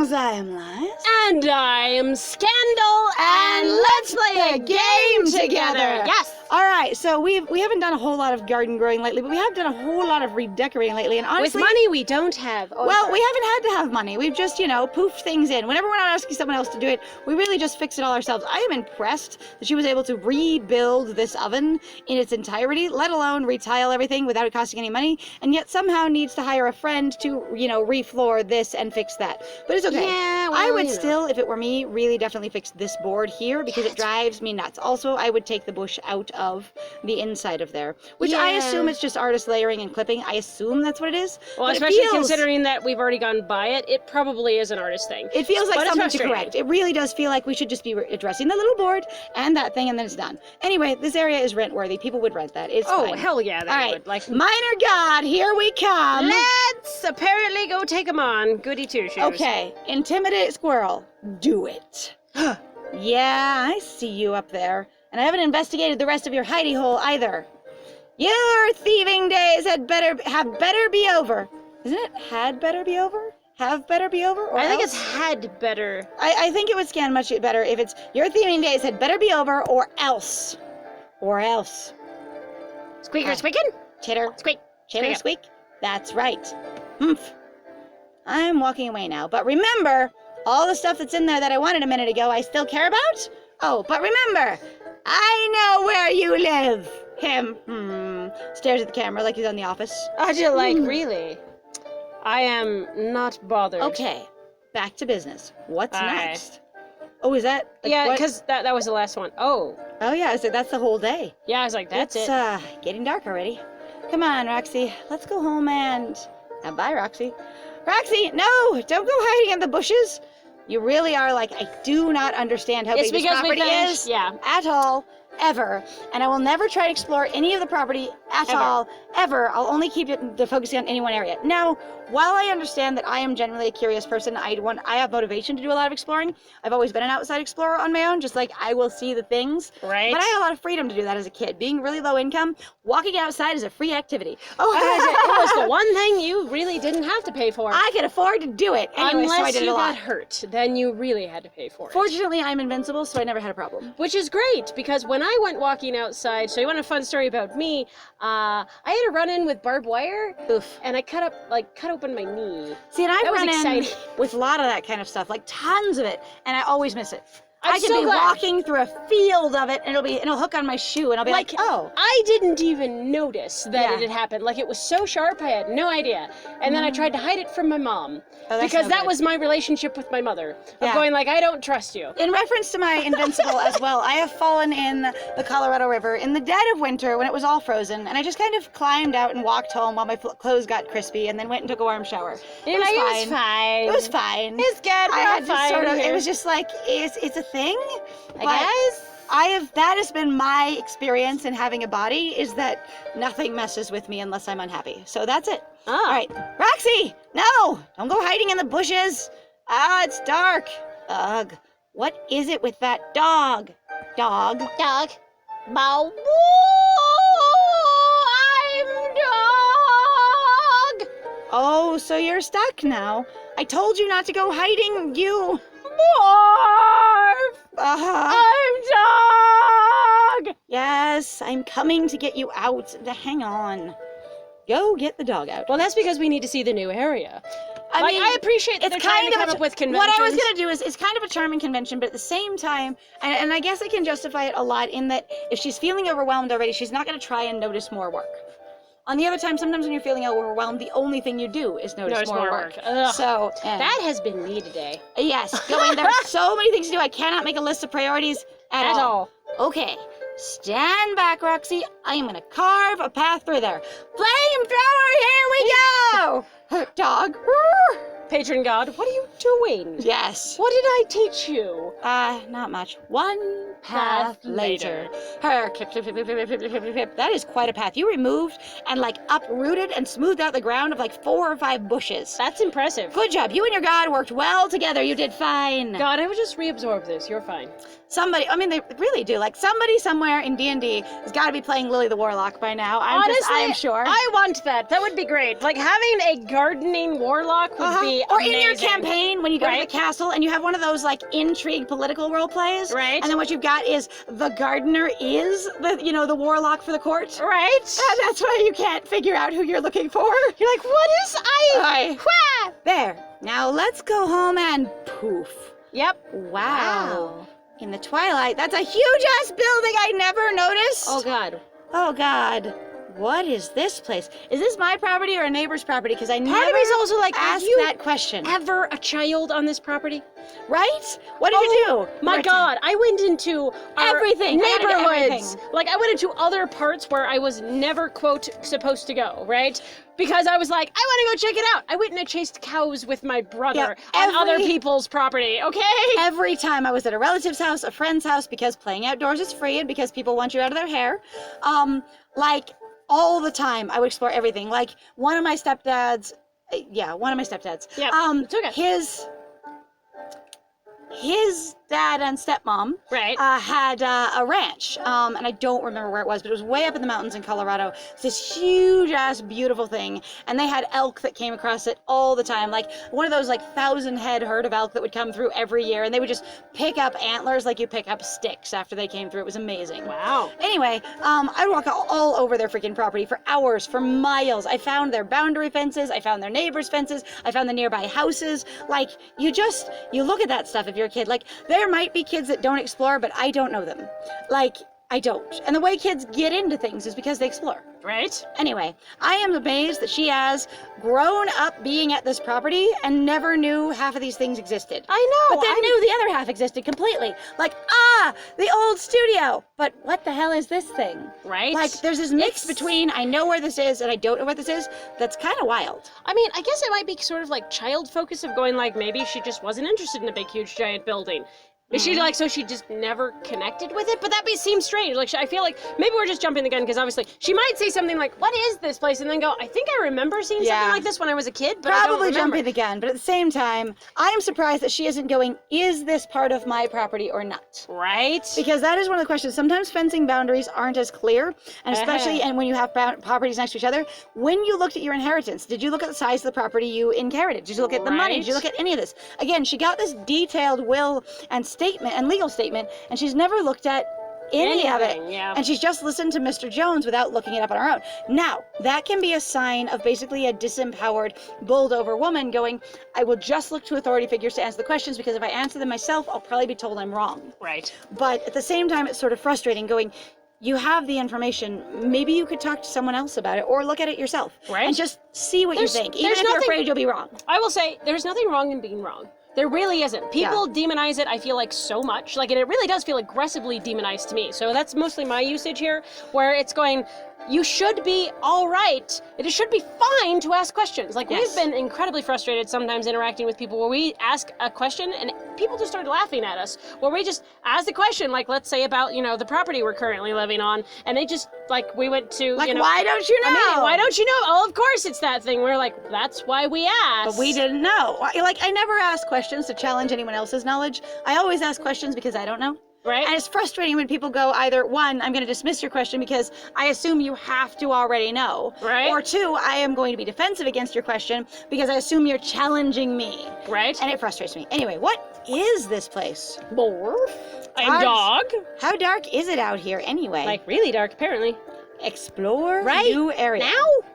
Greetings, I am Lies. And I am Scandal, And let's play a game together. Yes. All right, so we haven't done a whole lot of garden growing lately, but we have done a whole lot of redecorating lately. And honestly, With money we don't have. Oh, well, sorry. we haven't had to have money. We've just, poofed things in. Whenever we're not asking someone else to do it, we really just fix it all ourselves. I am impressed that she was able to rebuild this oven in its entirety, let alone retile everything without it costing any money, and yet somehow needs to hire a friend to, refloor this and fix that. But it's okay. Yeah, well, I would still, if it were me, really definitely fix this board here because it drives me nuts. Also, I would take the bush out of the inside of there, which I assume it's just artist layering and clipping. I assume that's what it is. Well, but especially considering that we've already gone by it, it probably is an artist thing. It feels like But it's something to frustrating. correct. It really does feel like we should just be addressing the little board and that thing, and then it's done. Anyway, this area is rent-worthy. People would rent that. It's Oh, fine. hell yeah, they All right, would. Like, Minor God, here we come. let's apparently go take them on. Goody two-shoes. Okay, intimidate squirrel. Do it. Yeah, I see you up there. And I haven't investigated the rest of your hidey hole either. Your thieving days have better be over. Isn't it had better be over? Have better be over? Or I think else? it's had better. I think it would scan much better if it's your thieving days had better be over or else. Or else. Squeaker squeaking? Chitter. Squeak. Chitter Squeak. squeak. That's right. Humph. I'm walking away now. But remember, all the stuff that's in there that I wanted a minute ago I still care about? Oh, but remember, I know where you live. Him. Stares at the camera like he's on The Office. Really? I am not bothered. Okay, back to business. What's Aye. next? Oh, is that? Yeah, what? because that was the last one. Oh. Oh yeah, so that's the whole day. Yeah, I was like, that's It's it. getting dark already. Come on, Roxy. Let's go home and... bye, Roxy. Roxy, no! Don't go hiding in the bushes. You really are like, I do not understand how It's big this because we property finished, is. yeah. At all. Ever. And I will never try to explore any of the property at Ever. all. Ever. I'll only keep it focusing on any one area. Now, while I understand that I am generally a curious person, I have motivation to do a lot of exploring. I've always been an outside explorer on my own, just like I will see the things. Right. But I had a lot of freedom to do that as a kid. Being really low income, walking outside is a free activity. Oh, it was the one thing you really didn't have to pay for. I could afford to do it. Anyway, so I Unless did it you a lot. got hurt, then you really had to pay for it. Fortunately, I'm invincible, so I never had a problem. Which is great, because when I went walking outside, so you want a fun story about me, I had a run-in with barbed wire, Oof. and I cut open my knee. See, and I've That was run in exciting. with a lot of that kind of stuff, like tons of it, and I always miss it. I'm I can so be glad. walking through a field of it, and it'll hook on my shoe, and I'll be like, oh. I didn't even notice that Yeah. it had happened. Like, it was so sharp, I had no idea. And then I tried to hide it from my mom. Oh, that's because no that good. was my relationship with my mother. Of Yeah. going like, I don't trust you. In reference to my invincible as well, I have fallen in the Colorado River in the dead of winter when it was all frozen, and I just kind of climbed out and walked home while my clothes got crispy, and then went and took a warm shower. You're like, it was fine. It was fine. It's good. I We're had all to fine sort of. here. It was just like it's a thing. I but guess. that has been my experience in having a body, is that nothing messes with me unless I'm unhappy. So that's it. Oh. All right, Roxy, no, don't go hiding in the bushes. It's dark. Ugh, what is it with that dog? Dog. Dog. Bow. I'm dog. Oh, so you're stuck now. I told you not to go hiding, you. Morph. Uh-huh. I'm dog. Yes, I'm coming to get you out. Hang on. Go get the dog out. Well, that's because we need to see the new area. I mean, I appreciate that they're trying to come up with conventions. What I was going to do is, it's kind of a charming convention, but at the same time, and I guess I can justify it a lot in that if she's feeling overwhelmed already, she's not going to try and notice more work. On the other time, sometimes when you're feeling overwhelmed, the only thing you do is notice more work. Ugh. So, That has been me today. yes, there are so many things to do, I cannot make a list of priorities at all. Okay, stand back, Roxy. I am going to carve a path through there. Flamethrower, here we go! Dog. Patron God, what are you doing? Yes. What did I teach you? Not much. One path later. That is quite a path. You removed and uprooted and smoothed out the ground of 4 or 5 bushes. That's impressive. Good job. You and your god worked well together. You did fine. God, I would just reabsorb this. You're fine. Somebody, they really do. Somebody somewhere in D&D has got to be playing Lily the Warlock by now. Honestly, I'm sure. I want that. That would be great. Having a gardening warlock would be Or amazing. in your campaign, campaign when you go to the castle and you have one of those like intrigue political role plays. Right. And then what you've got is the gardener is the warlock for the court. Right. And that's why you can't figure out who you're looking for. You're like, what is Wah! There. Now let's go home and poof. Yep. Wow. In the twilight, that's a huge ass building I never noticed. Oh God. Oh God. What is this place? Is this my property or a neighbor's property? Because I never Part of me is also like, asked that question. Ever a child on this property? Right? What did you do? My God, I went into our Everything. I had to do neighborhoods. everything. Like, I went into other parts where I was never, quote, supposed to go, right? Because I was like, I want to go check it out. I went and I chased cows with my brother on other people's property, okay? Every time I was at a relative's house, a friend's house, because playing outdoors is free and because people want you out of their hair, all the time I would explore everything. Like one of my stepdads. Yeah. It's okay. His dad and stepmom had a ranch, and I don't remember where it was, but it was way up in the mountains in Colorado. It's this huge ass beautiful thing, and they had elk that came across it all the time, like one of those like 1,000 head herd of elk that would come through every year, and they would just pick up antlers like you pick up sticks after they came through. It was amazing. Wow. Anyway, I'd walk all over their freaking property for hours, for miles. I found their boundary fences, I found their neighbors' fences, I found the nearby houses. Like, you look at that stuff if you're a kid. Like, there might be kids that don't explore, but I don't know them. Like, I don't. And the way kids get into things is because they explore. Right? Anyway, I am amazed that she has grown up being at this property and never knew half of these things existed. I know. But then knew the other half existed completely. Like, the old studio. But what the hell is this thing? Right? Like, there's this mix between I know where this is and I don't know where this is that's kind of wild. I mean, I guess it might be sort of like child focus of going like, maybe she just wasn't interested in a big, huge, giant building. Is she like, so she just never connected with it? But that seems strange. Like, I feel like maybe we're just jumping the gun because obviously she might say something like, what is this place? And then go, I think I remember seeing something like this when I was a kid, but I don't remember. Jumping the gun, but at the same time, I am surprised that she isn't going, is this part of my property or not? Right? Because that is one of the questions. Sometimes fencing boundaries aren't as clear, and especially and when you have properties next to each other. When you looked at your inheritance, did you look at the size of the property you inherited? Did you look at the money? Did you look at any of this? Again, she got this detailed will and statement and legal statement, and she's never looked at any of it. Yeah. And she's just listened to Mr. Jones without looking it up on her own. Now, that can be a sign of basically a disempowered, bowled over woman going, I will just look to authority figures to answer the questions because if I answer them myself, I'll probably be told I'm wrong. Right. But at the same time, it's sort of frustrating going, you have the information, maybe you could talk to someone else about it or look at it yourself. Right. And just see what you think. Even if you're afraid you'll be wrong. I will say, there's nothing wrong in being wrong. There really isn't. People demonize it, I feel like, so much. Like, and it really does feel aggressively demonized to me. So that's mostly my usage here, where it's going, you should be all right. It should be fine to ask questions. Like, we've been incredibly frustrated sometimes interacting with people where we ask a question and people just start laughing at us. Where we just ask the question, like, let's say about, the property we're currently living on, and they just, like, we went to, like, why don't you know? I mean, why don't you know? Oh, of course it's that thing. We're like, that's why we asked. But we didn't know. Like, I never ask questions to challenge anyone else's knowledge. I always ask questions because I don't know. Right. And it's frustrating when people go either, one, I'm going to dismiss your question because I assume you have to already know. Right. Or two, I am going to be defensive against your question because I assume you're challenging me. Right. And it frustrates me. Anyway, what is this place? Morph. And dog. How dark is it out here anyway? Like, really dark, apparently. Explore new area. Now?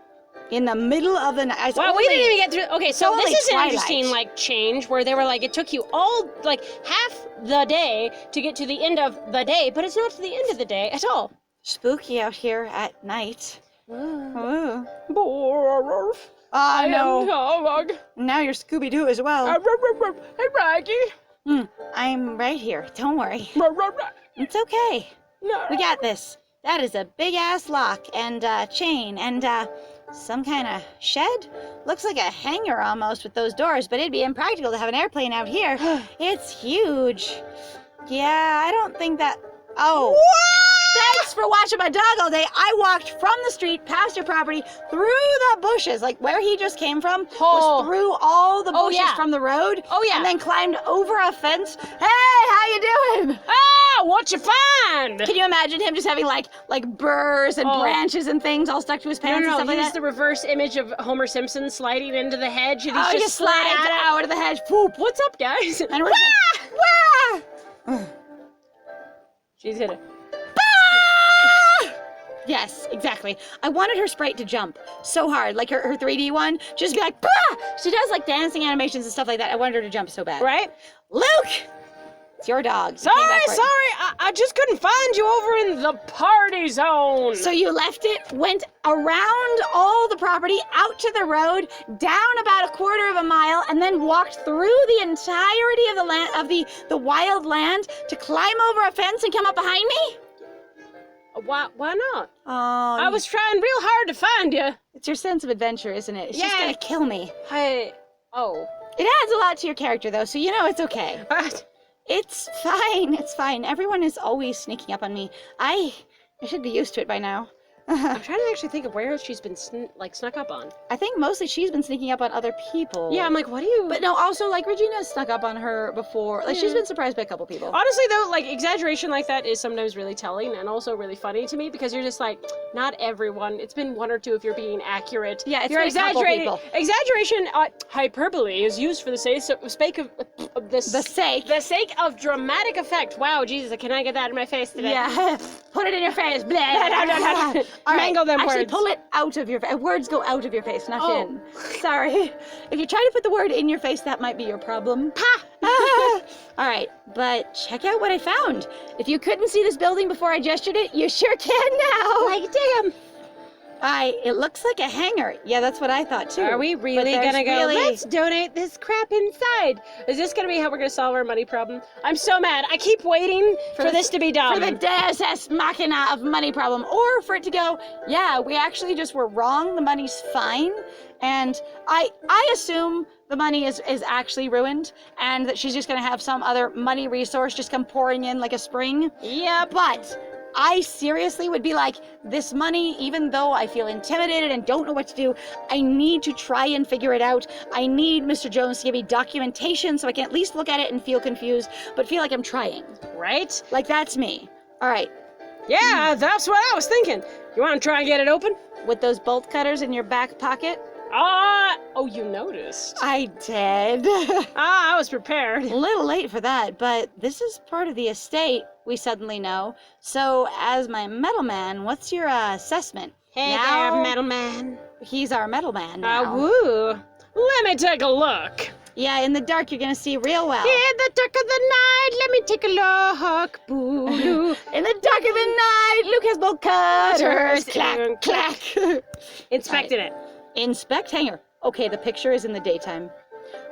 In the middle of the night. Well, we didn't even get through. Okay, so this is twilight. An interesting, change where they were like, it took you all, half the day to get to the end of the day, but it's not to the end of the day at all. Spooky out here at night. Ooh. Borf. I know. Dog. Now you're Scooby-Doo as well. Hey, Raggy. I'm right here. Don't worry. It's okay. No. We got this. That is a big-ass lock and chain and some kind of shed. Looks like a hangar almost with those doors, but it'd be impractical to have an airplane out here. It's huge. Yeah, I don't think that... Oh. What? Thanks for watching my dog all day. I walked from the street, past your property, through the bushes, like where he just came from, was through all the bushes from the road. Oh, yeah. And then climbed over a fence. Hey, how you doing? Oh, Wow, what you find? Can you imagine him just having like burrs and branches and things all stuck to his pants and stuff like that? He's the reverse image of Homer Simpson sliding into the hedge, and he's he just slides out of the hedge. Poop. What's up, guys? And we're like, wah! She's hit it. Yes, exactly. I wanted her sprite to jump so hard, like her 3D one. Just be like, bah! She does like dancing animations and stuff like that. I wanted her to jump so bad. Right? Luke! It's your dog. Sorry. I just couldn't find you over in the party zone. So you left it, went around all the property, out to the road, down about a quarter of a mile, and then walked through the entirety of the land the wild land to climb over a fence and come up behind me? Why not? Oh, I was trying real hard to find you. It's your sense of adventure, isn't it? It's just gonna kill me. It adds a lot to your character, though, so you know it's okay. What? It's fine. It's fine. Everyone is always sneaking up on me. I should be used to it by now. I'm trying to actually think of where she's been snuck up on. I think mostly she's been sneaking up on other people. Yeah, I'm like, what do you... But no, also, like, Regina snuck up on her before. Like, she's been surprised by a couple people. Honestly, though, like, exaggeration like that is sometimes really telling and also really funny to me because you're just like, not everyone. It's been one or two if you're being accurate. Yeah, it's you're been a couple people. Exaggeration, hyperbole is used for the sake of dramatic effect. Wow, Jesus, can I get that in my face today? Yeah. Put it in your face. Blah. All right. Mangle them Actually, words. pull it out of your face. Words go out of your face, not Oh. in. Sorry. If you try to put the word in your face, that might be your problem. All right, but check out what I found. If you couldn't see this building before I gestured it, you sure can now. Like, damn. It looks like a hangar. Yeah, that's what I thought too. Are we really gonna go, let's donate this crap inside? Is this gonna be how we're gonna solve our money problem? I'm so mad. I keep waiting for this to be done. For the Deus Ex Machina of money problem. Or for it to go, yeah, we actually just were wrong. The money's fine. And I assume the money is actually ruined and that she's just gonna have some other money resource just come pouring in like a spring. Yeah, but I seriously would be like, this money, even though I feel intimidated and don't know what to do, I need to try and figure it out. I need Mr. Jones to give me documentation so I can at least look at it and feel confused, but feel like I'm trying. Right? Like, that's me. All right. Yeah, that's what I was thinking. You want to try and get it open? With those bolt cutters in your back pocket? Oh, you noticed. I did. I was prepared. A little late for that, but this is part of the estate, we suddenly know. So, as my metal man, what's your assessment? Hey now, there, metal man. He's our metal man now. Woo. Let me take a look. Yeah, in the dark you're gonna see real well. In the dark of the night, let me take a look. Boo. In the dark of the night, Luke has bolt cutters. Clack, Clack. Inspected it. Inspect hangar. Okay, the picture is in the daytime.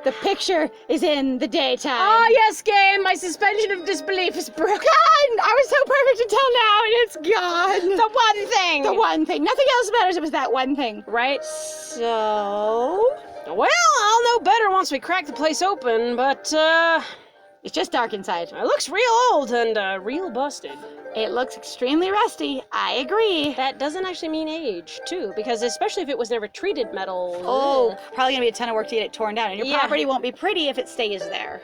The picture is in the daytime. Oh, yes, game. My suspension of disbelief is broken. I was so perfect until now, and it's gone. The one thing. The one thing. Nothing else matters. It was that one thing. Right? So... Well, I'll know better once we crack the place open, but, it's just dark inside. it looks real old and, real busted. It looks extremely rusty. I agree. That doesn't actually mean age, too, because especially if it was never treated metal. Oh, probably gonna be a ton of work to get it torn down. And your property won't be pretty if it stays there.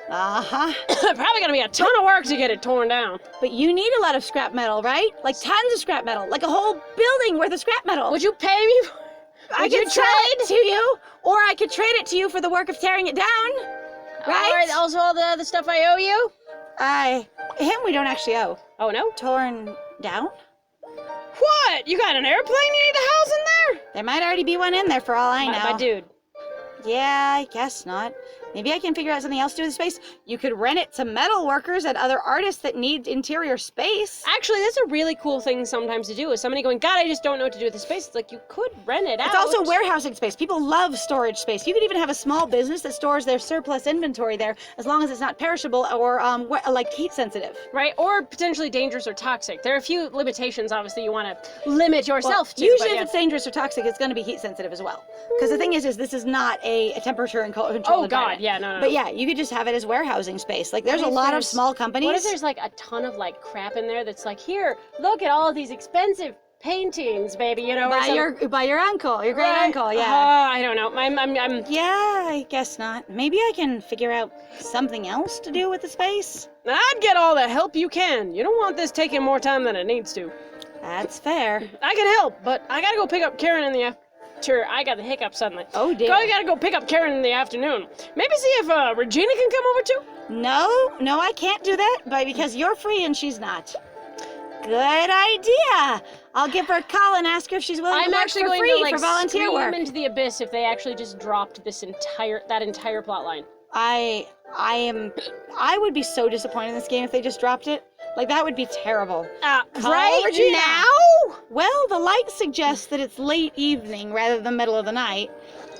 Uh-huh. Probably gonna be a ton of work to get it torn down. But you need a lot of scrap metal, right? Like tons of scrap metal. Like a whole building worth of scrap metal. Would you pay me for I could trade it to you, or I could trade it to you for the work of tearing it down. Right? Or also all the other stuff I owe you? Him we don't actually owe. Oh, no? Torn down? What? You got an airplane you need to house in there? There might already be one in there for all I know. My dude. Yeah, I guess not. Maybe I can figure out something else to do with the space. You could rent it to metal workers and other artists that need interior space. Actually, that's a really cool thing sometimes to do. Is somebody going, God, I just don't know what to do with the space. It's like, you could rent it out. It's also warehousing space. People love storage space. You could even have a small business that stores their surplus inventory there, as long as it's not perishable or like heat sensitive. Right, or potentially dangerous or toxic. There are a few limitations, obviously, you want to limit yourself to. Usually if it's dangerous or toxic, it's going to be heat sensitive as well. Because the thing is this is not a temperature and control environment. God, yeah, no. But yeah, you could just have it as warehousing space. Like, there's a lot of small companies. What if there's like a ton of like crap in there that's like, here, look at all of these expensive paintings, baby, you know. or By some- your uncle, your great Right. uncle, yeah. I don't know. I'm Yeah, I guess not. Maybe I can figure out something else to do with the space. I'd get all the help you can. You don't want this taking more time than it needs to. That's fair. I can help, but I gotta go pick up Karen in the after. I got the hiccup suddenly. Oh dear. I gotta go pick up Karen in the afternoon. Maybe see if Regina can come over too. No, I can't do that, but because you're free and she's not. Good idea. I'll give her a call and ask her if she's willing I'm to work actually for going free to like for volunteer scream work. into the abyss if they actually just dropped that entire plot line. I would be so disappointed in this game if they just dropped it. Like, that would be terrible. Call Right Regina. now? Well, the light suggests that it's late evening rather than middle of the night.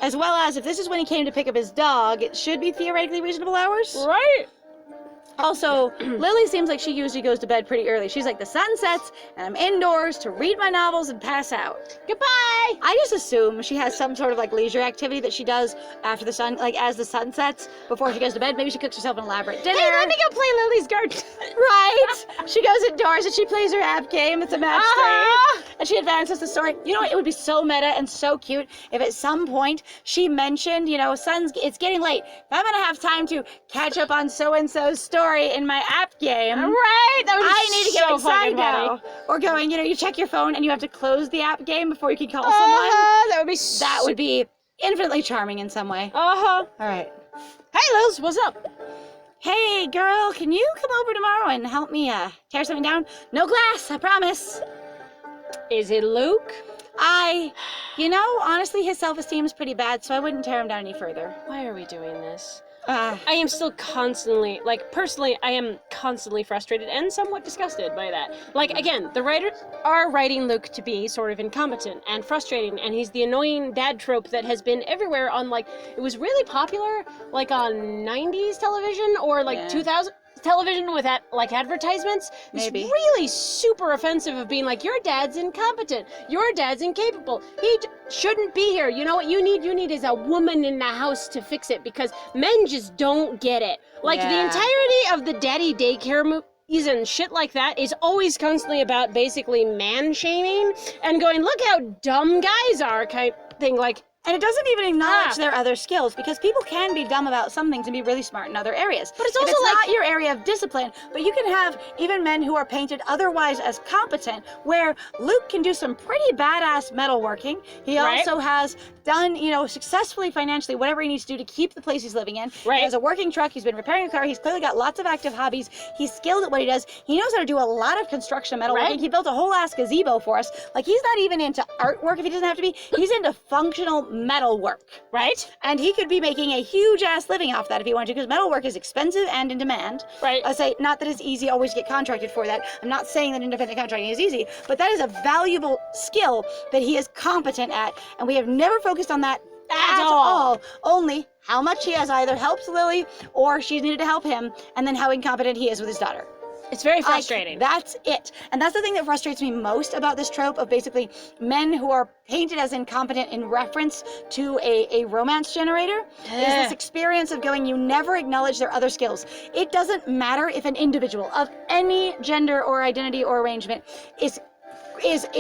As well as, if this is when he came to pick up his dog, it should be theoretically reasonable hours. Right. Also, Lily seems like she usually goes to bed pretty early. She's like, the sun sets, and I'm indoors to read my novels and pass out. Goodbye. I just assume she has some sort of like leisure activity that she does after the sun, like as the sun sets, before she goes to bed. Maybe she cooks herself an elaborate dinner. Hey, let me go play Lily's garden. Right? She goes indoors and she plays her app game. It's a match Uh-huh. 3. And she advances the story. You know what? It would be so meta and so cute if at some point she mentioned, it's getting late. If I'm going to have time to catch up on so-and-so's story in my app game, Right. That would be I need to get so inside fucking now. funny. Or going, you check your phone and you have to close the app game before you can call someone. That would be That would be infinitely charming in some way. Uh-huh. All right. Hey, Liz, what's up? Hey, girl, can you come over tomorrow and help me tear something down? No glass, I promise. Is it Luke? Honestly, his self-esteem is pretty bad, so I wouldn't tear him down any further. Why are we doing this? Uh, I am still constantly, personally, I am constantly frustrated and somewhat disgusted by that. Again, the writers are writing Luke to be sort of incompetent and frustrating, and he's the annoying dad trope that has been everywhere on, it was really popular, on 90s television or, Yeah. 2000 television with advertisements. Maybe. It's really super offensive of being your dad's incompetent, your dad's incapable, shouldn't be here. You know what you need? You need is a woman in the house to fix it, because men just don't get it. The Yeah. entirety of the daddy daycare movies and shit like that is always constantly about basically man shaming and going, look how dumb guys are kind of thing. and it doesn't even acknowledge their other skills, because people can be dumb about some things and be really smart in other areas. But it's If also it's not your area of discipline, but you can have even men who are painted otherwise as competent, where Luke can do some pretty badass metalworking. He Right. also has done, successfully financially whatever he needs to do to keep the place he's living in. Right. He has a working truck. He's been repairing a car. He's clearly got lots of active hobbies. He's skilled at what he does. He knows how to do a lot of construction metalworking. Right. He built a whole ass gazebo for us. He's not even into artwork if he doesn't have to be. He's into functional metal work. right? And he could be making a huge ass living off that if he wanted to, because metalwork is expensive and in demand. Right. I say, not that it's easy always to get contracted for that. I'm not saying that independent contracting is easy, but that is a valuable skill that he is competent at, and we have never focused on that at all. Only how much he has either helped Lily or she's needed to help him, and then how incompetent he is with his daughter. It's very frustrating. That's it. And that's the thing that frustrates me most about this trope of basically men who are painted as incompetent in reference to a romance generator, is this experience of going, you never acknowledge their other skills. It doesn't matter if an individual of any gender or identity or arrangement is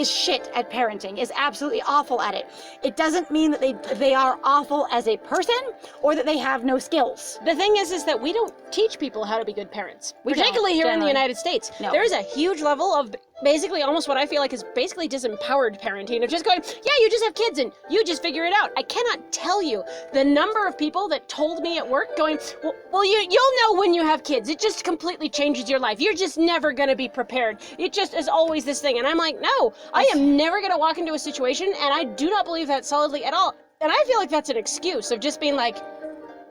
shit at parenting, is absolutely awful at it. It doesn't mean that they are awful as a person or that they have no skills. The thing is that we don't teach people how to be good parents, We don't, particularly here in the generally. United States. No. There is a huge level of basically almost what I feel like is basically disempowered parenting, of just going, yeah, you just have kids and you just figure it out. I cannot tell you the number of people that told me at work going, well you'll know when you have kids. It just completely changes your life. You're just never going to be prepared. It just is always this thing. And I'm like, no, I am never going to walk into a situation, and I do not believe that solidly at all. And I feel like that's an excuse of just being like,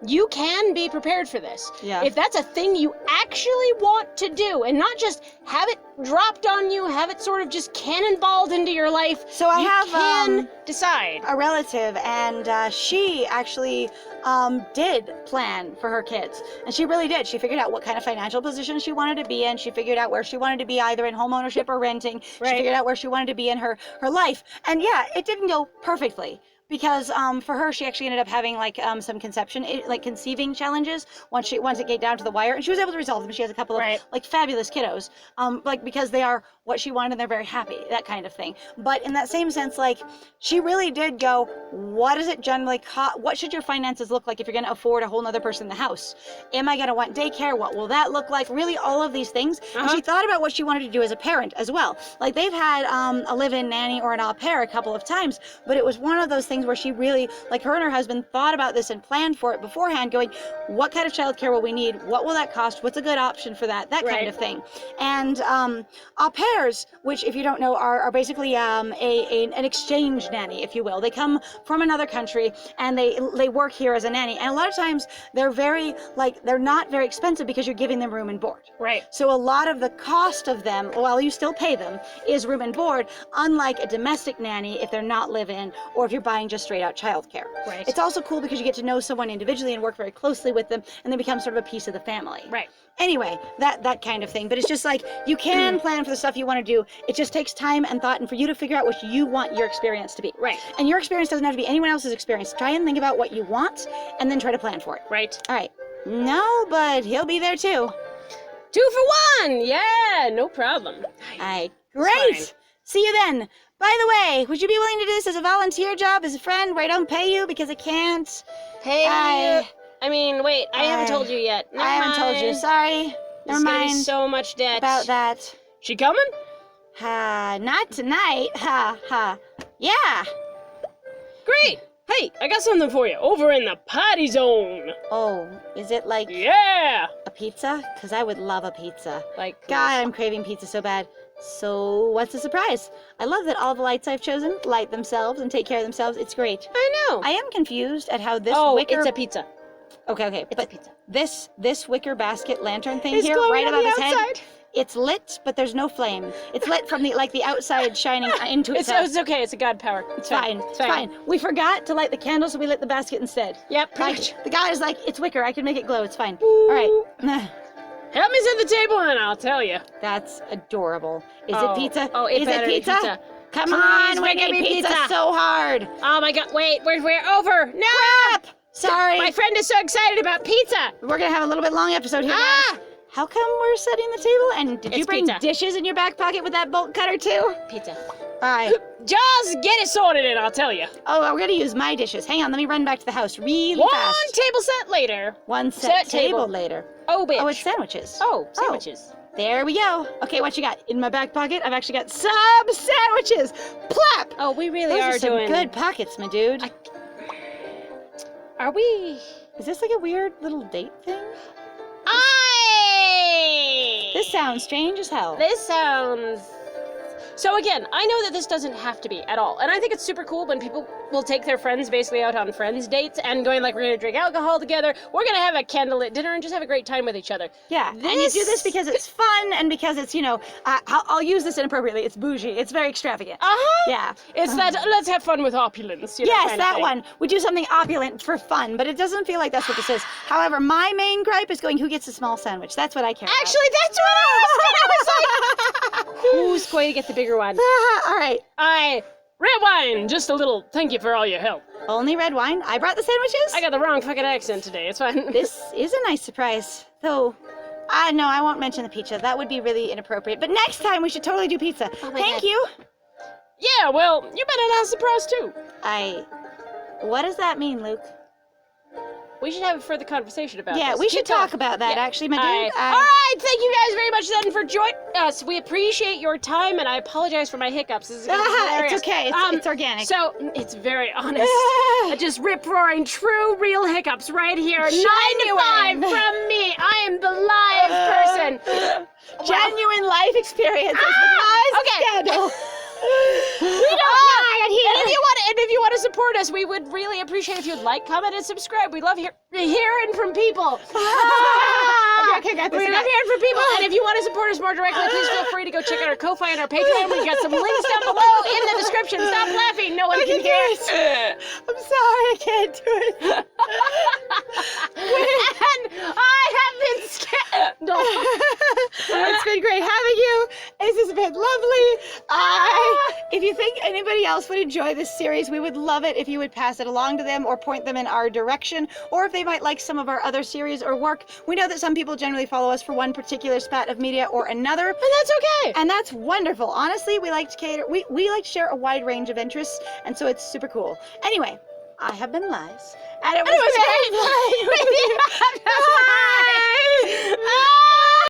you can be prepared for this. Yeah. If that's a thing you actually want to do, and not just have it dropped on you, have it sort of just cannonballed into your life. So I you have, can decide. A relative, and she actually did plan for her kids, and she really did. She figured out what kind of financial position she wanted to be in. She figured out where she wanted to be, either in home ownership or renting. Right. She figured out where she wanted to be in her life, and yeah, it didn't go perfectly, because for her, she actually ended up having like some conceiving challenges once it came down to the wire, and she was able to resolve them. She has a couple of like fabulous kiddos, like because they are what she wanted and they're very happy, that kind of thing. But in that same sense, like she really did go, what does it generally cost? What should your finances look like if you're going to afford a whole nother person in the house? Am I going to want daycare? What will that look like? Really, all of these things. And she thought about what she wanted to do as a parent as well. Like they've had a live-in nanny or an au pair a couple of times, but it was one of those things where she really, like her and her husband thought about this and planned for it beforehand, going, what kind of childcare will we need? What will that cost? What's a good option for that? That kind of thing. And au pairs, which if you don't know, are basically an exchange nanny, if you will. They come from another country and they work here as a nanny. And a lot of times they're they're not very expensive because you're giving them room and board. Right. So a lot of the cost of them, while you still pay them, is room and board, unlike a domestic nanny if they're not live-in or if you're buying just straight out childcare. Right. It's also cool because you get to know someone individually and work very closely with them, and they become sort of a piece of the family. Right. Anyway, that kind of thing. But it's just like, you can plan for the stuff you want to do. It just takes time and thought, and for you to figure out what you want your experience to be. Right. And your experience doesn't have to be anyone else's experience. Try and think about what you want, and then try to plan for it. Right. All right. No, but he'll be there too. 2 for 1. Yeah, no problem. All right. Great. See you then. By the way, would you be willing to do this as a volunteer job, as a friend, where I don't pay you because I can't? I mean, wait, I haven't told you yet. I haven't told you. Sorry. Never mind. So much debt. About that. She coming? Not tonight. Yeah. Great. Hey, I got something for you over in the party zone. Oh, is it like a pizza? Because I would love a pizza. Like, God, I'm craving pizza so bad. So, what's the surprise? I love that all the lights I've chosen light themselves and take care of themselves. It's great. I know. I am confused at how this wicker... it's a pizza. Okay. It's a pizza. This wicker basket lantern thing It's here, glowing right on above the his head, outside. it's lit, but there's no flame. It's lit from the outside shining into itself. It's okay. It's a god power. It's fine. It's fine. We forgot to light the candle, so we lit the basket instead. Yep. The guy is like, it's wicker. I can make it glow. It's fine. All right. Help me set the table and I'll tell you. That's adorable. Is it pizza? Oh, it is better it be pizza? pizza. Come Please on, make we it need pizza. so hard. Oh my god, wait, we're over. No! Crap! Sorry. My friend is so excited about pizza. We're gonna have a little bit long episode here, guys. How come we're setting the table? And did you bring dishes in your back pocket with that bolt cutter too? Pizza. All right. Just get it sorted and I'll tell you. Oh, we're gonna use my dishes. Hang on, let me run back to the house really One fast. table set later. One set table table. later. Oh, bitch. Oh, it's sandwiches. Oh, sandwiches. There we go. Okay, what you got? In my back pocket, I've actually got some sandwiches. Plop! Oh, we really Those are some doing good pockets, my dude. Are we? Is this like a weird little date thing? This sounds strange as hell. This sounds... So again, I know that this doesn't have to be at all. And I think it's super cool when people will take their friends basically out on friends dates and going like, we're going to drink alcohol together. We're going to have a candlelit dinner and just have a great time with each other. Yeah, and you do this because it's fun and because it's, I'll use this inappropriately. It's bougie. It's very extravagant. Yeah. It's that, let's have fun with opulence. Yes, that one. We do something opulent for fun, but it doesn't feel like that's what this is. However, my main gripe is going, who gets a small sandwich? That's what I care about. Actually, that's what I was like, who's going to get the bigger one? All right. Red wine, just a little thank you for all your help. Only red wine? I brought the sandwiches? I got the wrong fucking accent today, it's fine. This is a nice surprise, though. No, I won't mention the pizza. That would be really inappropriate. But next time we should totally do pizza. Thank you. Yeah, well, you better have a surprise too. What does that mean, Luke? We should have a further conversation about this. Yeah, we should talk about that, actually, my dude. All right, thank you guys very much then for joining us. We appreciate your time, and I apologize for my hiccups. This is hilarious. It's okay. It's organic. So, it's very honest. Just rip-roaring, true, real hiccups right here. 9 to 5 from me. I am the live person. Genuine life experiences with lies and scandal. We don't lie here. And if you want to support us, we would really appreciate if you'd like, comment, and subscribe. We love hearing from people. Okay, got this. We love hearing from people. And if you want to support us more directly, please feel free to go check out our Ko-Fi and our Patreon. We've got some links down below in the description. Stop laughing. No one can hear it. I'm sorry, I can't do it. And I have been scared. No. It's been great having you. This has been lovely. If you think think anybody else would enjoy this series, we would love it if you would pass it along to them or point them in our direction, or if they might like some of our other series or work. We know that some people generally follow us for one particular spat of media or another. And that's okay. And that's wonderful. Honestly, we like to cater, we like to share a wide range of interests, and so it's super cool. Anyway, I have been Liz, and it was great fun. Bye.